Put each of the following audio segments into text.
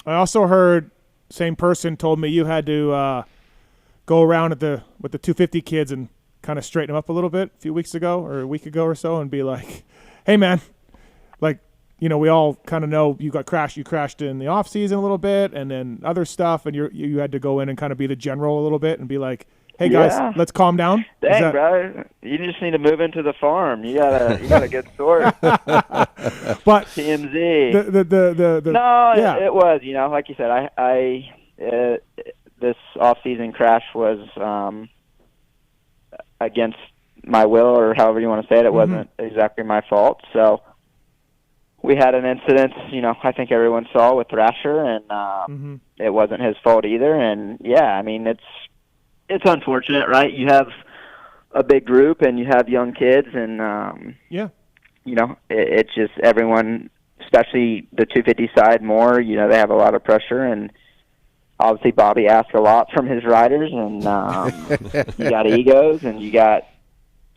I also heard same person told me you had to go around with the 250 kids and kind of straighten them up a little bit a few weeks ago or a week ago or so and be like, hey, man, like, we all kind of know you crashed in the off season a little bit and then other stuff. And you had to go in and kind of be the general a little bit and be like, hey guys, let's calm down. Dang, bro. You just need to move into the farm. You got a good source. But TMZ. It was, like you said, this off-season crash was against my will, or however you want to say it. It wasn't exactly my fault. So we had an incident, I think everyone saw with Thrasher, and it wasn't his fault either. And yeah, I mean, it's unfortunate, right? You have a big group and you have young kids, and it's just everyone, especially the 250 side more, they have a lot of pressure, and obviously Bobby asks a lot from his riders, and you got egos and you got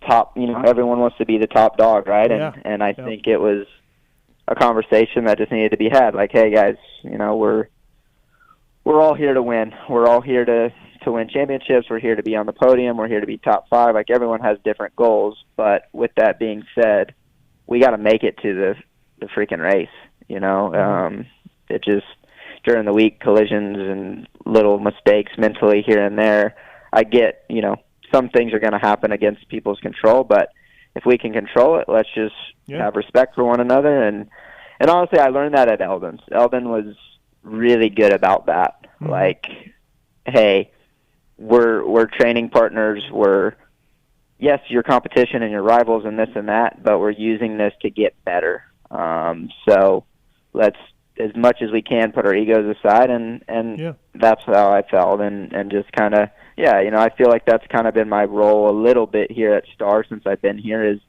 top, everyone wants to be the top dog, right? And I think it was a conversation that just needed to be had, like, hey guys, we're all here to win. We're all here to win championships. We're here to be on the podium. We're here to be top 5. Like, everyone has different goals, but with that being said, we got to make it to the freaking race. It just, during the week, collisions and little mistakes mentally here and there. I get, some things are going to happen against people's control, but if we can control it, let's just have respect for one another. And honestly, I learned that at Eldon's. Eldon was really good about that. Like, hey, we're training partners. We're, yes, your competition and your rivals and this and that, but we're using this to get better. So let's, as much as we can, put our egos aside, and that's how I felt, and just kind of, I feel like that's kind of been my role a little bit here at Star since I've been here, is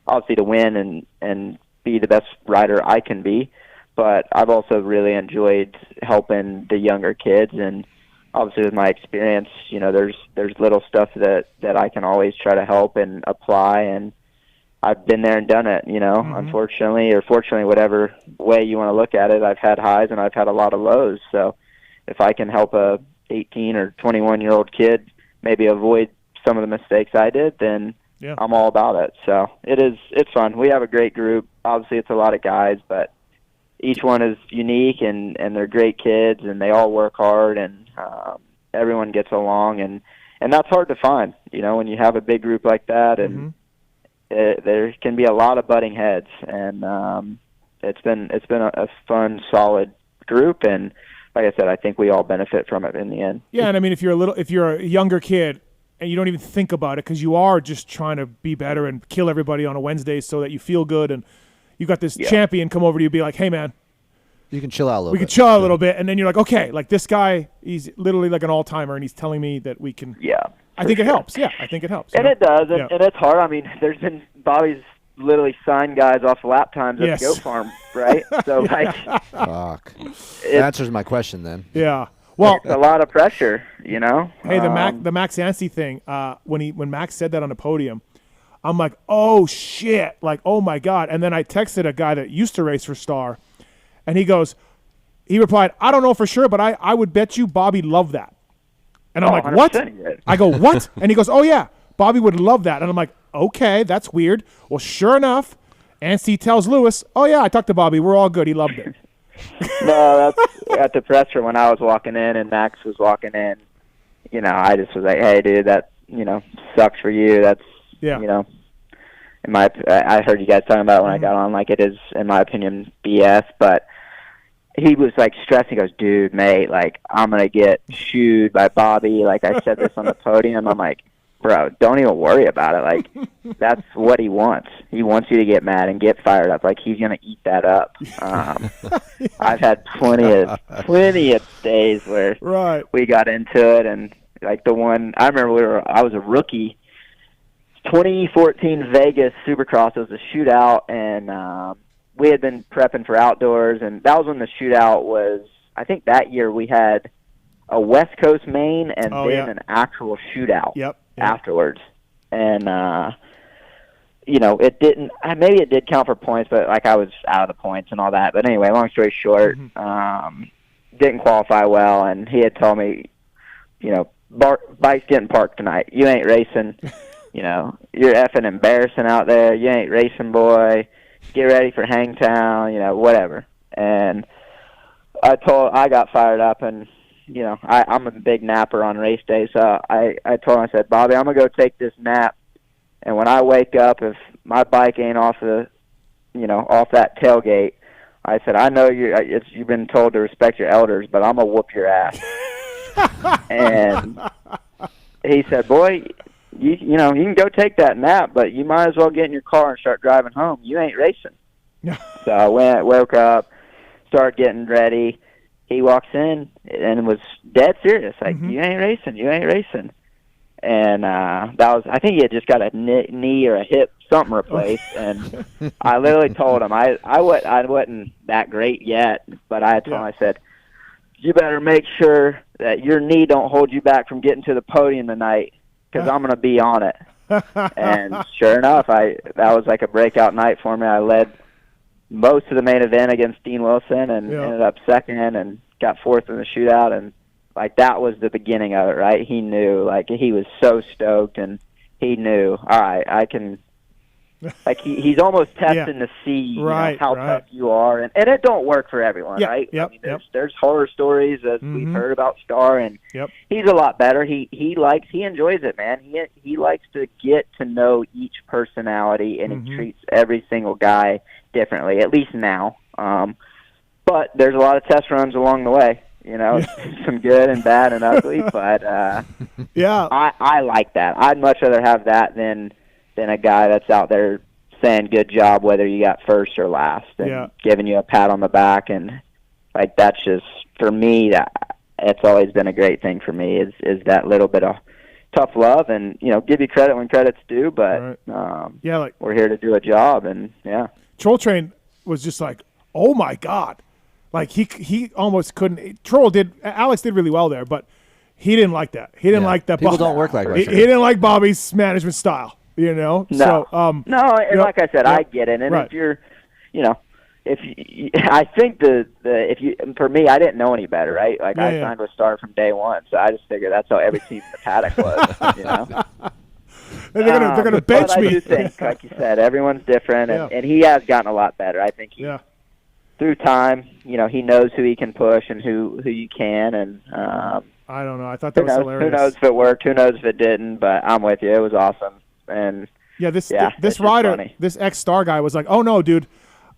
obviously to win and be the best rider I can be, but I've also really enjoyed helping the younger kids, and obviously with my experience, there's little stuff that I can always try to help and apply, and I've been there and done it, unfortunately or fortunately, whatever way you want to look at it. I've had highs and I've had a lot of lows. So if I can help a 18 or 21-year-old kid maybe avoid some of the mistakes I did, then I'm all about it. So it's fun. We have a great group. Obviously it's a lot of guys, but each one is unique, and they're great kids, and they all work hard, and everyone gets along, and that's hard to find, when you have a big group like that, and there can be a lot of butting heads, and it's been a fun, solid group, and like I said, I think we all benefit from it in the end. Yeah, and I mean, if you're a younger kid and you don't even think about it because you are just trying to be better and kill everybody on a Wednesday so that you feel good, and you got this champion come over to you, be like, hey man, you can chill out a little bit. We can chill out a little bit, and then you're like, okay, like this guy, he's literally like an all-timer, and he's telling me that we can. Yeah. I think it helps. Yeah, I think it helps. And it does, and it's hard. I mean, there's been Bobby's literally signed guys off lap times at the goat farm, right? So fuck. That answers my question then. Yeah. Well, it's a lot of pressure, Hey, the Max Anstie thing. When Max said that on the podium, I'm like, oh shit, like oh my god. And then I texted a guy that used to race for Star, and he replied, I don't know for sure, but I would bet you Bobby loved that. And I'm like, what? I go, what? And he goes, oh, yeah, Bobby would love that. And I'm like, okay, that's weird. Well, sure enough, Anstie tells Lewis, oh, yeah, I talked to Bobby. We're all good. He loved it. No, that's at the presser when I was walking in and Max was walking in. I just was like, hey, dude, that, sucks for you. That's, I heard you guys talking about it when I got on, like it is, in my opinion, BS, but he was like stressing. He goes, dude, mate, like I'm going to get shooed by Bobby. Like I said this on the podium. I'm like, bro, don't even worry about it. Like that's what he wants. He wants you to get mad and get fired up. Like he's going to eat that up. I've had plenty of days where we got into it, and like the one I remember, I was a rookie. 2014 Vegas Supercross. It was a shootout, and we had been prepping for outdoors, and that was when the shootout was. I think that year we had a West Coast main and an actual shootout afterwards. And it didn't. Maybe it did count for points, but like I was out of the points and all that. But anyway, long story short, didn't qualify well, and he had told me, bike's getting parked tonight. You ain't racing. You're effing embarrassing out there. You ain't racing, boy. Get ready for Hangtown, whatever. And I got fired up, and, I'm a big napper on race day, so I told him, I said, Bobby, I'm going to go take this nap, and when I wake up, if my bike ain't off that tailgate, I said, I know you've been told to respect your elders, but I'm going to whoop your ass. And he said, boy, you can go take that nap, but you might as well get in your car and start driving home. You ain't racing. So I woke up, started getting ready. He walks in and was dead serious, like, you ain't racing. And I think he had just got a knee or a hip, something replaced. And I literally told him, I wasn't that great yet, but I told him, I said, you better make sure that your knee don't hold you back from getting to the podium tonight, because I'm going to be on it. And sure enough, that was like a breakout night for me. I led most of the main event against Dean Wilson and ended up second and got fourth in the shootout. And, like, that was the beginning of it, right? He knew. Like, he was so stoked, and he knew, all right, I can – like, he's almost testing to see how tough you are. And it don't work for everyone, right? Yep, I mean, there's horror stories that we've heard about Star, and he's a lot better. He enjoys it, man. He likes to get to know each personality, and he treats every single guy differently, at least now. But there's a lot of test runs along the way. Some good and bad and ugly, but I like that. I'd much rather have that than a guy that's out there saying good job whether you got first or last and giving you a pat on the back. And, like, that's just, for me, it's always been a great thing for me is that little bit of tough love and, give you credit when credit's due, but we're here to do a job. And Troll Train was just like, oh my God. Like, he almost couldn't. Alex did really well there, but he didn't like that. He didn't like that. People don't work like that. He didn't like Bobby's management style, No. So, and like I said, I get it. And if you're, I think for me, I didn't know any better, right? Like, I signed with Star from day one, so I just figured that's how every team in the paddock was, They're gonna bench but me. I do think, like you said, everyone's different, and he has gotten a lot better. I think through time, he knows who he can push and who you can, and I don't know. I thought that was hilarious. Who knows if it worked? Who knows if it didn't? But I'm with you. It was awesome, and this rider, this ex-Star guy was like, "Oh no, dude,"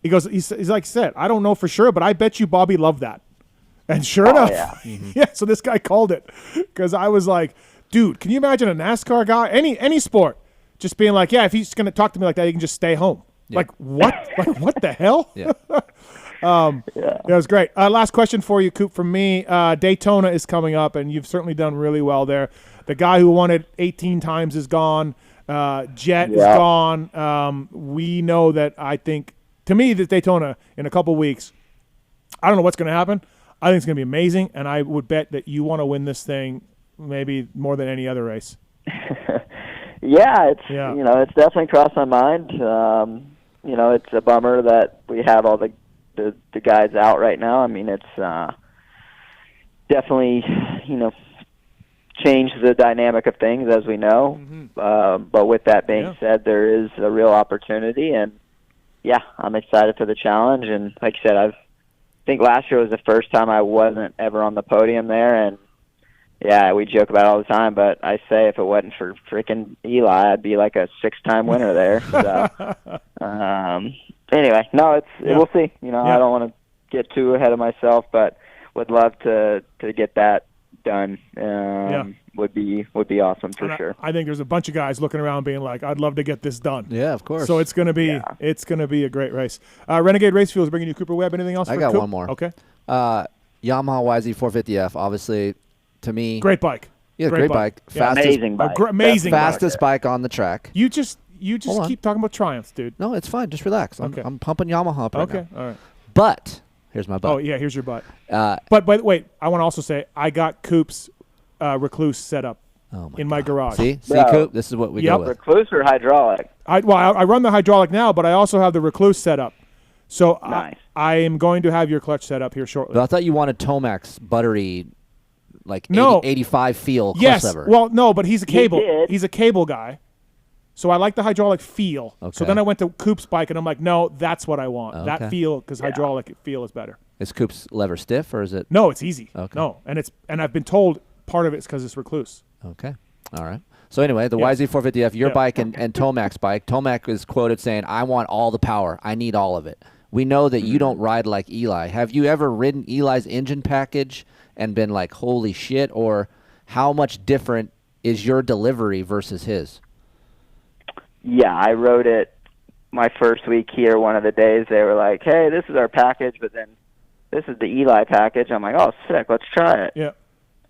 he goes, he's like said, "I don't know for sure, but I bet you Bobby loved that." And sure enough, so this guy called it, because I was like, "Dude, can you imagine a NASCAR guy, any sport, just being like, yeah, if he's gonna talk to me like that, he can just stay home." Like, what? Like, what the hell? That was great. Last question for you, Coop, from me. Daytona is coming up, and you've certainly done really well there. The guy who won it 18 times is gone. Jet is gone. We know that, I think, to me, that Daytona in a couple weeks, I don't know what's going to happen. I think it's going to be amazing, and I would bet that you want to win this thing maybe more than any other race. It's it's definitely crossed my mind. It's a bummer that we have all the guys out right now. I mean, it's definitely changed the dynamic of things, as we know. But with that being said, there is a real opportunity, and I'm excited for the challenge. And like I said, I think last year was the first time I wasn't ever on the podium there, and we joke about it all the time, but I say if it wasn't for freaking Eli, I'd be like a 6-time winner there. So, anyway, we'll see. I don't want to get too ahead of myself, but would love to get that done. Would be awesome for sure. I think there's a bunch of guys looking around being like, I'd love to get this done. Yeah, of course. So it's going to be a great race. Renegade Race Fuels bringing you Cooper Webb. Anything else? I got one more. Okay. Yamaha YZ450F, obviously. To me, great bike. Yeah, great bike. Fastest, amazing bike. Amazing fastest bike on the track. You just keep talking about Triumphs, dude. No, it's fine. Just relax. I'm pumping Yamaha up right now. Okay, all right. But here's my butt. Oh yeah, here's your butt. But wait, I want to also say I got Coop's Recluse set up in my garage. See, Coop, this is what we go with. Recluse or hydraulic? I run the hydraulic now, but I also have the Recluse set up. So Nice. I am going to have your clutch set up here shortly. But I thought you wanted Tomac's buttery, like No. 85 feel clutch Yes. lever. Well, no, but he's a cable. did. He's a cable guy. So I like the hydraulic feel. So Okay. then I went to Coop's bike, and I'm like, no, that's what I want. Okay. That feel, because hydraulic feel is better. Is Coop's lever stiff or is it? No, it's easy. Okay. No, and I've been told part of it's because it's recluse. Okay. All right. So anyway, the Yeah. YZ450F, your Yeah. bike and Tomac's bike. Tomac is quoted saying, I want all the power. I need all of it. We know that you don't ride like Eli. Have you ever ridden Eli's engine package and been like, holy shit? Or how much different is your delivery versus his? Yeah, I rode it my first week here. One of the days they were like, hey, this is our package, but then this is the Eli package. I'm like, oh, sick, let's try it. Yeah.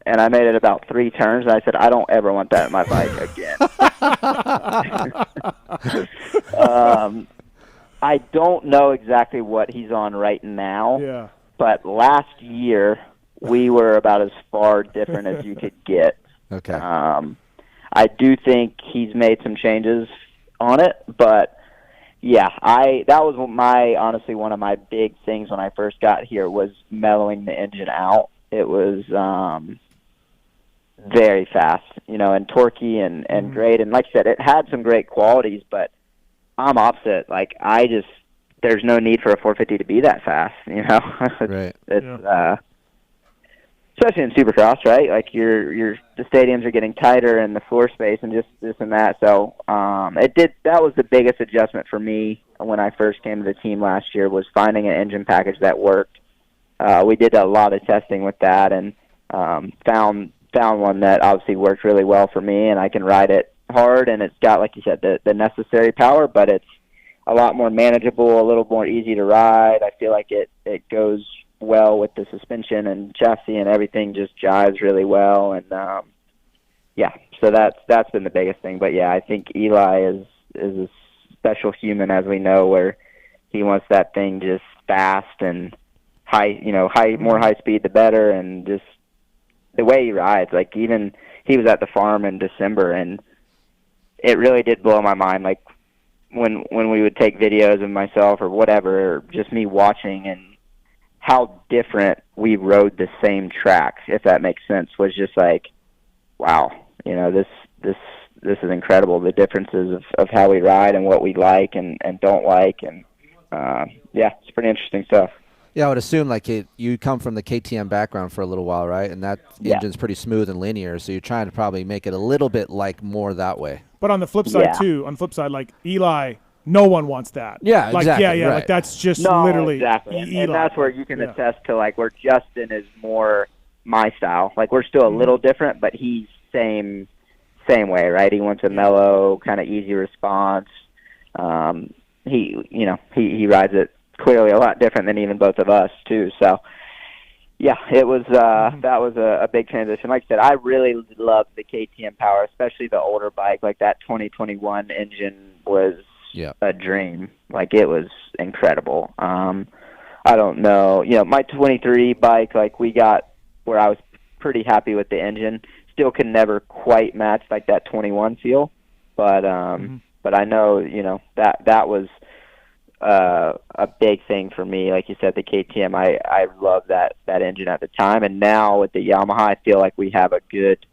And I made it about 3 turns, and I said, I don't ever want that in my bike again. I don't know exactly what he's on right now, Yeah. but last year we were about as far different as you could get. Okay. I do think he's made some changes on it, but yeah, that was honestly one of my big things when I first got here was mellowing the engine out. It was very fast, and torquey and great. And like I said, it had some great qualities, but I'm opposite. Like there's no need for a 450 to be that fast, Right. It's especially in Supercross, right? Like the stadiums are getting tighter and the floor space and just this and that. So that was the biggest adjustment for me when I first came to the team last year was finding an engine package that worked. We did a lot of testing with that and found one that obviously worked really well for me, and I can ride it hard, and it's got, like you said, the necessary power, but it's a lot more manageable, a little more easy to ride. I feel like it goes well with the suspension and chassis, and everything just jives really well. And so that's been the biggest thing. But yeah, I think Eli is a special human, as we know, where he wants that thing just fast and more high speed the better, and just the way he rides. Like even he was at the farm in December, and it really did blow my mind. Like when we would take videos of myself or whatever, or just me watching, and how different we rode the same track, if that makes sense, was just like, wow, this is incredible. The differences of how we ride and what we like and don't like, and it's pretty interesting stuff. Yeah, I would assume like you come from the KTM background for a little while, right? And that engine's pretty smooth and linear, so you're trying to probably make it a little bit like more that way. But on the flip side, too, like Eli, no one wants that. Yeah, like, exactly. Yeah, right. like that's just No, literally exactly. Eli. And that's where you can attest to, like, where Justin is more my style. Like, we're still a little different, but he's same way, right? He wants a mellow, kind of easy response. He rides it clearly a lot different than even both of us, too. So, yeah, it was that was a big transition. Like I said, I really loved the KTM power, especially the older bike. Like that 2021 engine was a dream. Like it was incredible. I don't know. My 23 bike, like we got where I was pretty happy with the engine. Still can never quite match like that 21 feel, but I know that was a big thing for me. Like you said, the KTM, I love that engine at the time, and now with the Yamaha, I feel like we have a good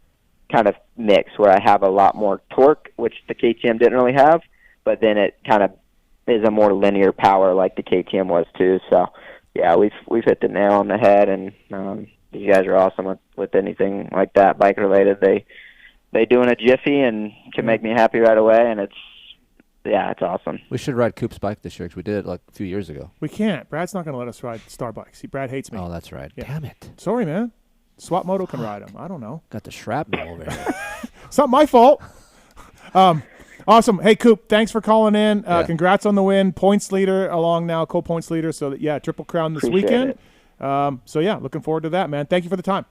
kind of mix where I have a lot more torque, which the KTM didn't really have, but then it kind of is a more linear power like the KTM was too. So yeah, we've hit the nail on the head, and you guys are awesome with anything like that bike related. They do in a jiffy and can make me happy right away, and it's awesome. We should ride Coop's bike this year because we did it like a few years ago. We can't. Brad's not going to let us ride Star bikes. See, Brad hates me. Oh, that's right. Yeah. Damn it. Sorry, man. Swap Moto can ride them. I don't know. Got the shrapnel over here. It's not my fault. Awesome. Hey, Coop, thanks for calling in. Congrats on the win. Points leader along now, co-points leader. So, Triple Crown this weekend. Looking forward to that, man. Thank you for the time.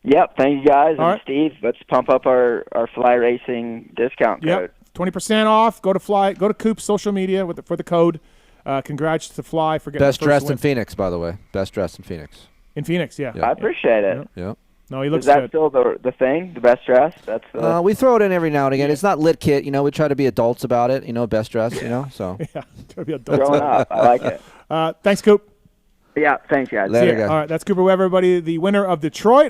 Yep. Thank you, guys. All right. Steve, let's pump up our Fly Racing discount code. Yep. 20% off. Go to Coop's social media for the code. Congrats to Fly for getting Best the first dressed win. in Phoenix, by the way. Best dressed in Phoenix. In Phoenix, yeah. I appreciate it. Yeah. No, he looks Is that good. still the thing? The best dress? That's we throw it in every now and again. It's not lit kit. We try to be adults about it. Best dress. So Yeah, to be adult. growing up. I like it. Thanks, Coop. Yeah, thanks, guys. Later, See ya. guys. All right, that's Cooper Webb, everybody, the winner of Detroit.